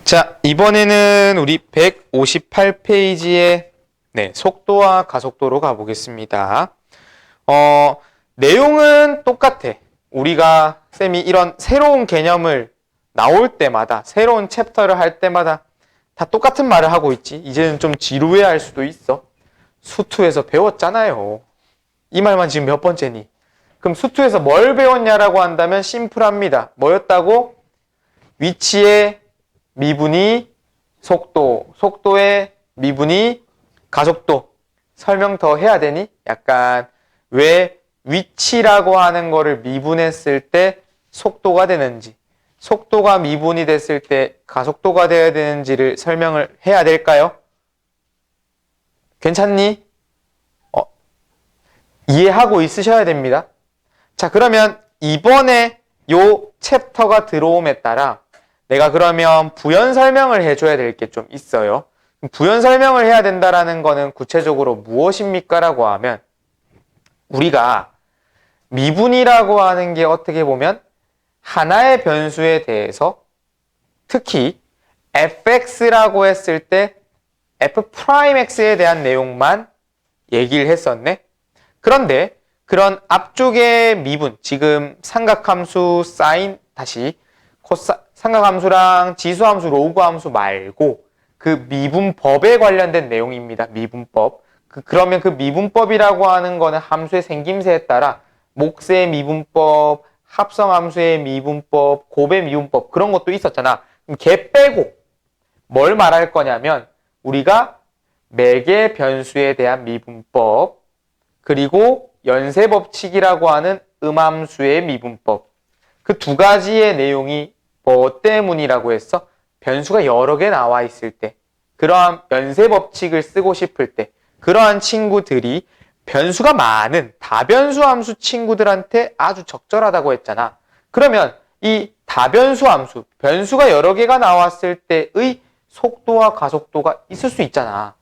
자, 이번에는 우리 158페이지의 속도와 가속도로 가보겠습니다. 내용은 똑같아. 우리가 쌤이 이런 새로운 개념을 나올 때마다, 새로운 챕터를 할 때마다 다 똑같은 말을 하고 있지. 이제는 좀 지루해할 수도 있어. 수투에서 배웠잖아요. 이 말만 지금 몇 번째니? 그럼 수투에서 뭘 배웠냐라고 한다면 심플합니다. 뭐였다고? 위치의 미분이 속도, 속도의 미분이 가속도. 설명 더 해야 되니? 약간 왜 위치라고 하는 거를 미분했을 때 속도가 되는지, 속도가 미분이 됐을 때 가속도가 되어야 되는지를 설명을 해야 될까요? 괜찮니? 이해하고 있으셔야 됩니다. 자, 그러면 이번에 요 챕터가 들어옴에 따라 내가 그러면 부연 설명을 해줘야 될 게 좀 있어요. 부연 설명을 해야 된다라는 거는 구체적으로 무엇입니까? 라고 하면 우리가 미분이라고 하는 게 어떻게 보면 하나의 변수에 대해서 특히 fx라고 했을 때 f'x에 대한 내용만 얘기를 했었네. 그런데 그런 앞쪽의 미분, 지금 삼각함수 사인 다시 삼각함수랑 지수함수, 로그함수 말고 그 미분법에 관련된 내용입니다. 미분법. 그러면 그 미분법이라고 하는 거는 함수의 생김새에 따라 목세의 미분법, 합성함수의 미분법, 곱의 미분법 그런 것도 있었잖아. 그럼 걔 빼고 뭘 말할 거냐면 우리가 매개 변수에 대한 미분법 그리고 연쇄법칙이라고 하는 음함수의 미분법 그 두 가지의 내용이 뭐 때문이라고 했어? 변수가 여러 개 나와 있을 때 그러한 연쇄법칙을 쓰고 싶을 때 그러한 친구들이 변수가 많은 다변수 함수 친구들한테 아주 적절하다고 했잖아. 그러면 이 다변수 함수, 변수가 여러 개가 나왔을 때의 속도와 가속도가 있을 수 있잖아.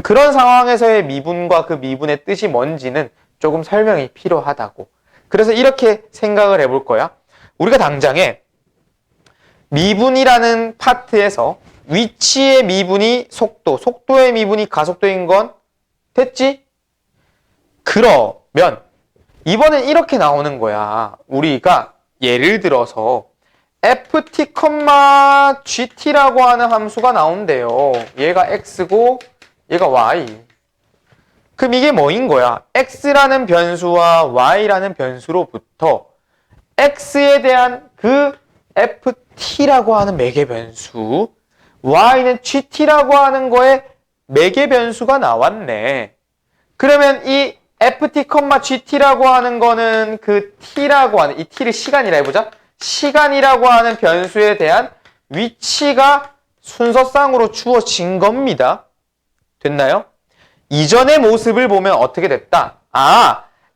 그런 상황에서의 미분과 그 미분의 뜻이 뭔지는 조금 설명이 필요하다고. 그래서 이렇게 생각을 해볼 거야. 우리가 당장에 미분이라는 파트에서 위치의 미분이 속도, 속도의 미분이 가속도인 건 됐지? 그러면 이번엔 이렇게 나오는 거야. 우리가 예를 들어서 ft, gt라고 하는 함수가 나온대요. 얘가 x고 얘가 y. 그럼 이게 뭐인 거야? x라는 변수와 y라는 변수로부터 x에 대한 그 ft라고 하는 매개 변수, y는 gt라고 하는 거에 매개 변수가 나왔네. 그러면 이 ft, gt라고 하는 거는 그 t라고 하는, 이 t를 시간이라 해보자. 시간이라고 하는 변수에 대한 위치가 순서상으로 주어진 겁니다. 됐나요? 이전의 모습을 보면 어떻게 됐다?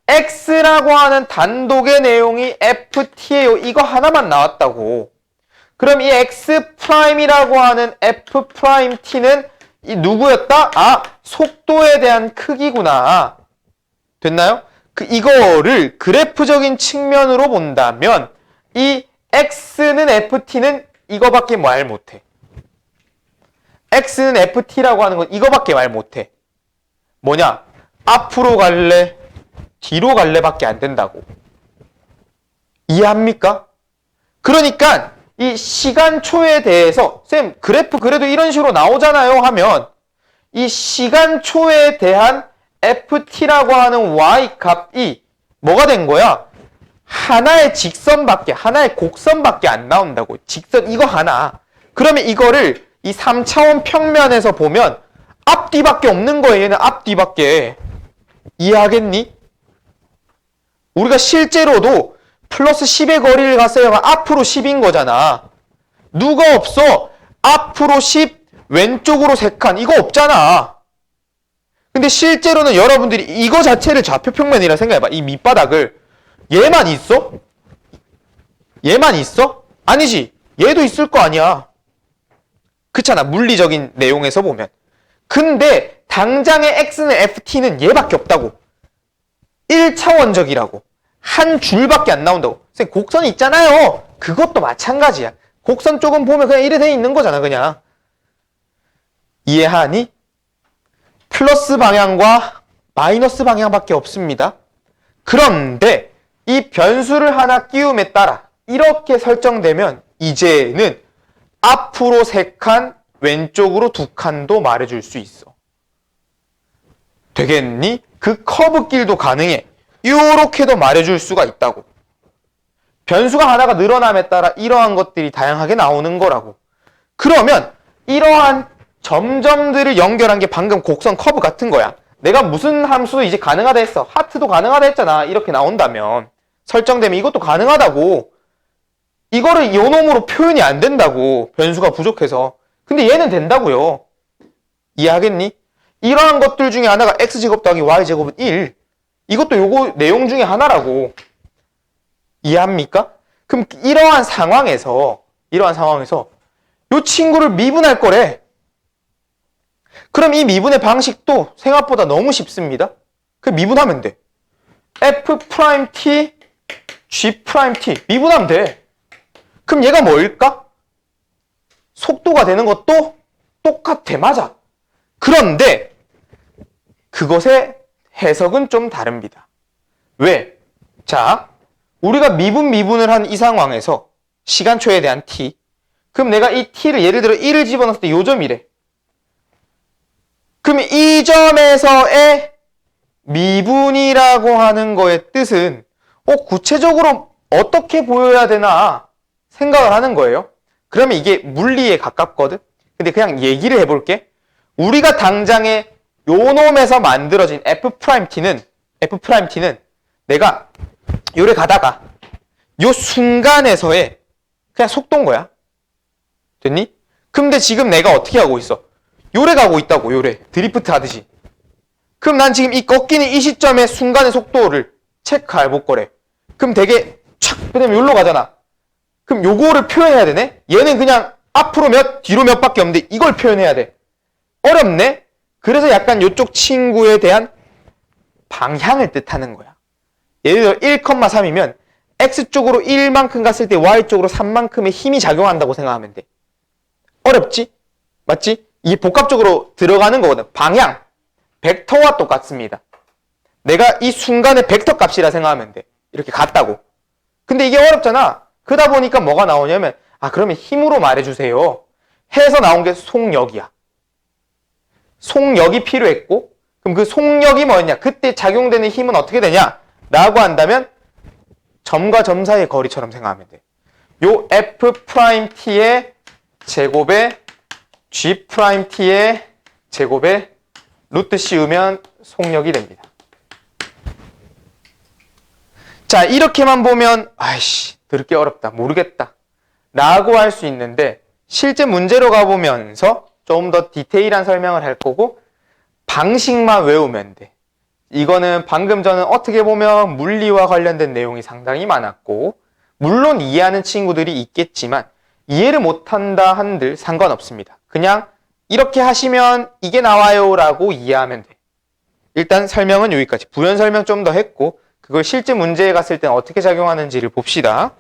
x라고 하는 단독의 내용이 ft예요. 이거 하나만 나왔다고. 그럼 이 x'이라고 하는 f't는 이 누구였다? 속도에 대한 크기구나. 됐나요? 이거를 그래프적인 측면으로 본다면 이 x는 ft는 이거밖에 말 못해. x는 ft라고 하는 건 이거밖에 말 못해. 뭐냐? 앞으로 갈래? 뒤로 갈래? 밖에 안 된다고. 이해합니까? 그러니까 이 시간초에 대해서 쌤 그래프 그래도 이런 식으로 나오잖아요 하면 이 시간초에 대한 ft라고 하는 y 값이 뭐가 된 거야? 하나의 직선밖에, 하나의 곡선밖에 안 나온다고. 직선 이거 하나. 그러면 이거를 이 3차원 평면에서 보면 앞뒤밖에 없는 거예요. 얘는 앞뒤밖에. 이해하겠니? 우리가 실제로도 플러스 10의 거리를 갔어요. 앞으로 10인 거잖아. 누가 없어? 앞으로 10, 왼쪽으로 3칸. 이거 없잖아. 근데 실제로는 여러분들이 이거 자체를 좌표평면이라 생각해봐. 이 밑바닥을. 얘만 있어? 얘만 있어? 아니지. 얘도 있을 거 아니야. 그렇잖아. 물리적인 내용에서 보면. 근데 당장의 x는 ft는 얘밖에 없다고. 1차원적이라고. 한 줄밖에 안 나온다고. 선생님 곡선이 있잖아요. 그것도 마찬가지야. 곡선 쪽은 보면 그냥 이래 돼 있는 거잖아, 그냥. 이해하니? 플러스 방향과 마이너스 방향밖에 없습니다. 그런데 이 변수를 하나 끼움에 따라 이렇게 설정되면 이제는 앞으로 3칸, 왼쪽으로 2칸도 말해줄 수 있어. 되겠니? 그 커브길도 가능해. 이렇게도 말해줄 수가 있다고. 변수가 하나가 늘어남에 따라 이러한 것들이 다양하게 나오는 거라고. 그러면 이러한 점점들을 연결한 게 방금 곡선 커브 같은 거야. 내가 무슨 함수도 이제 가능하다 했어. 하트도 가능하다 했잖아. 이렇게 나온다면. 설정되면 이것도 가능하다고. 이거를 요 놈으로 표현이 안 된다고. 변수가 부족해서. 근데 얘는 된다고요. 이해하겠니? 이러한 것들 중에 하나가 x제곱 더하기 y제곱은 1. 이것도 요거 내용 중에 하나라고. 이해합니까? 그럼 이러한 상황에서 요 친구를 미분할 거래. 그럼 이 미분의 방식도 생각보다 너무 쉽습니다. 그 미분하면 돼. F'T, G'T 미분하면 돼. 그럼 얘가 뭘까? 속도가 되는 것도 똑같아. 맞아. 그런데 그것의 해석은 좀 다릅니다. 왜? 자, 우리가 미분을 한 이 상황에서 시간초에 대한 t. 그럼 내가 이 t를 예를 들어 1을 집어넣었을 때 요 점이래. 그럼 이 점에서의 미분이라고 하는 거의 뜻은 구체적으로 어떻게 보여야 되나 생각을 하는 거예요. 그러면 이게 물리에 가깝거든. 근데 그냥 얘기를 해볼게. 우리가 당장에 요 놈에서 만들어진 F'T는 내가 요래 가다가 요 순간에서의 그냥 속도인 거야. 됐니? 근데 지금 내가 어떻게 하고 있어? 요래 가고 있다고. 요래 드리프트 하듯이. 그럼 난 지금 이 꺾이는 이 시점의 순간의 속도를 체크해 볼 거래. 그럼 되게 촥 그다음에 요로 가잖아. 그럼 요거를 표현해야 되네. 얘는 그냥 앞으로 몇 뒤로 몇 밖에 없는데 이걸 표현해야 돼. 어렵네. 그래서 약간 요쪽 친구에 대한 방향을 뜻하는 거야. 예를 들어 1,3이면 X쪽으로 1만큼 갔을 때 Y쪽으로 3만큼의 힘이 작용한다고 생각하면 돼. 어렵지? 맞지? 이게 복합적으로 들어가는 거거든. 방향, 벡터와 똑같습니다. 내가 이 순간의 벡터 값이라 생각하면 돼. 이렇게 같다고. 근데 이게 어렵잖아. 그러다 보니까 뭐가 나오냐면 그러면 힘으로 말해주세요. 해서 나온 게 속력이야. 속력이 필요했고 그럼 그 속력이 뭐였냐? 그때 작용되는 힘은 어떻게 되냐? 라고 한다면 점과 점 사이의 거리처럼 생각하면 돼. 요 F'T의 제곱에 G'T의 제곱에 루트 씌우면 속력이 됩니다. 자, 이렇게만 보면 더럽게 어렵다. 모르겠다. 라고 할 수 있는데 실제 문제로 가보면서 좀 더 디테일한 설명을 할 거고 방식만 외우면 돼. 이거는 방금 저는 어떻게 보면 물리와 관련된 내용이 상당히 많았고 물론 이해하는 친구들이 있겠지만 이해를 못한다 한들 상관없습니다. 그냥 이렇게 하시면 이게 나와요 라고 이해하면 돼. 일단 설명은 여기까지. 부연 설명 좀 더 했고 그걸 실제 문제에 갔을 때는 어떻게 작용하는지를 봅시다.